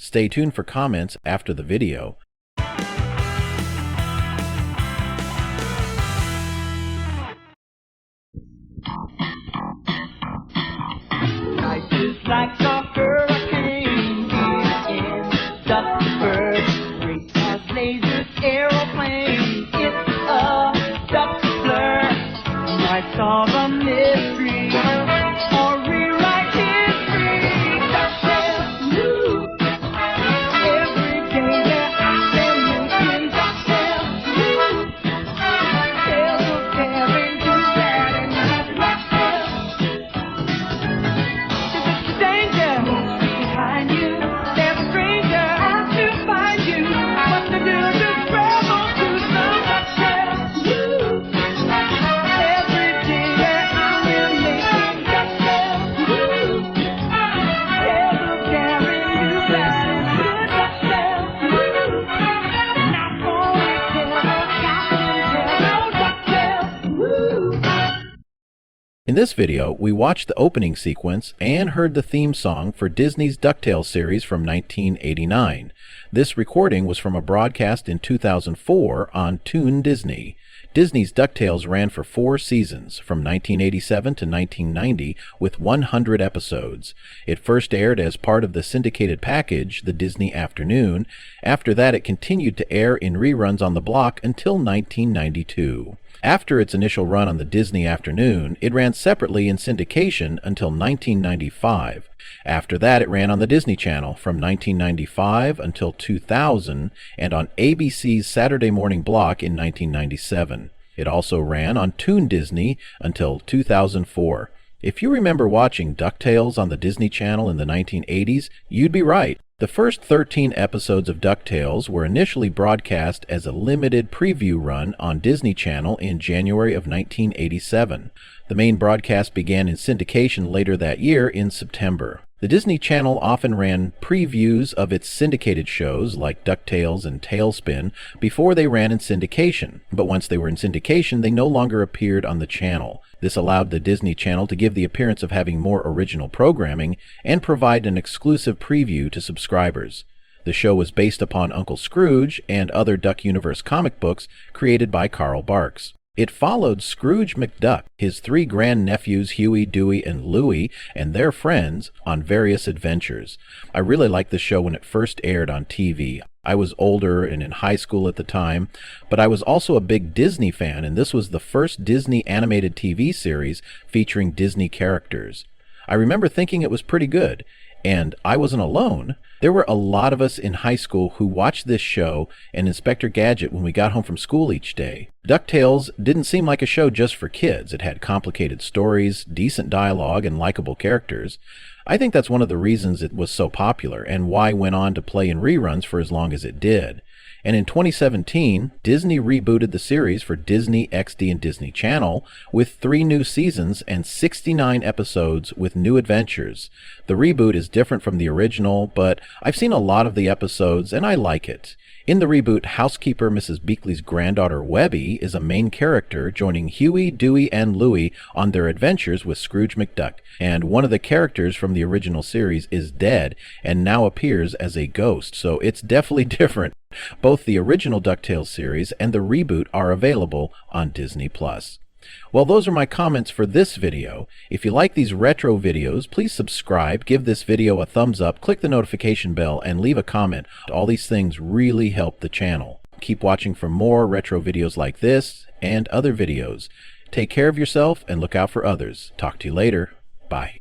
Stay tuned for comments after the video. Life is like a hurricane, in duck birds, race as lasers, aeroplanes. It's a duck blur. Life's all a mystery, or rewrite history. DuckTales, woo! Every day there are them making DuckTales, woo! Tales of daring, do bad, and have DuckTales. Danger behind you, there's a stranger out to find you. What to do, just travel to some DuckTales, woo! Every day there are them making DuckTales, woo! Tales of daring, do bad, and good DuckTales, woo! Not only tales of gossip and tales, no DuckTales, woo! In this video, we watched the opening sequence and heard the theme song for Disney's DuckTales series from 1989. This recording was from a broadcast in 2004 on Toon Disney. Disney's DuckTales ran for 4 seasons, from 1987 to 1990, with 100 episodes. It first aired as part of the syndicated package, the Disney Afternoon. After that, it continued to air in reruns on the block until 1992. After its initial run on the Disney Afternoon, it ran separately in syndication until 1995. After that, it ran on the Disney Channel from 1995 until 2000 and on ABC's Saturday morning block in 1997. It also ran on Toon Disney until 2004. If you remember watching DuckTales on the Disney Channel in the 1980s, you'd be right. The first 13 episodes of DuckTales were initially broadcast as a limited preview run on Disney Channel in January of 1987. The main broadcast began in syndication later that year in September. The Disney Channel often ran previews of its syndicated shows like DuckTales and Tailspin before they ran in syndication, but once they were in syndication, they no longer appeared on the channel. This allowed the Disney Channel to give the appearance of having more original programming and provide an exclusive preview to subscribers. The show was based upon Uncle Scrooge and other Duck Universe comic books created by Carl Barks. It followed Scrooge McDuck, his 3 grandnephews Huey, Dewey, and Louie, and their friends on various adventures. I really liked the show when it first aired on TV. I was older and in high school at the time, but I was also a big Disney fan, and this was the first Disney animated TV series featuring Disney characters. I remember thinking it was pretty good, and I wasn't alone. There were a lot of us in high school who watched this show and Inspector Gadget when we got home from school each day. DuckTales didn't seem like a show just for kids. It had complicated stories, decent dialogue, and likable characters. I think that's one of the reasons it was so popular and why it went on to play in reruns for as long as it did. And in 2017, Disney rebooted the series for Disney XD and Disney Channel with 3 new seasons and 69 episodes with new adventures. The reboot is different from the original, but I've seen a lot of the episodes and I like it. In the reboot, housekeeper Mrs. Beakley's granddaughter Webby is a main character, joining Huey, Dewey, and Louie on their adventures with Scrooge McDuck. And one of the characters from the original series is dead and now appears as a ghost, so it's definitely different. Both the original DuckTales series and the reboot are available on Disney+. Well, those are my comments for this video. If you like these retro videos, please subscribe, give this video a thumbs up, click the notification bell, and leave a comment. All these things really help the channel. Keep watching for more retro videos like this and other videos. Take care of yourself and look out for others. Talk to you later. Bye.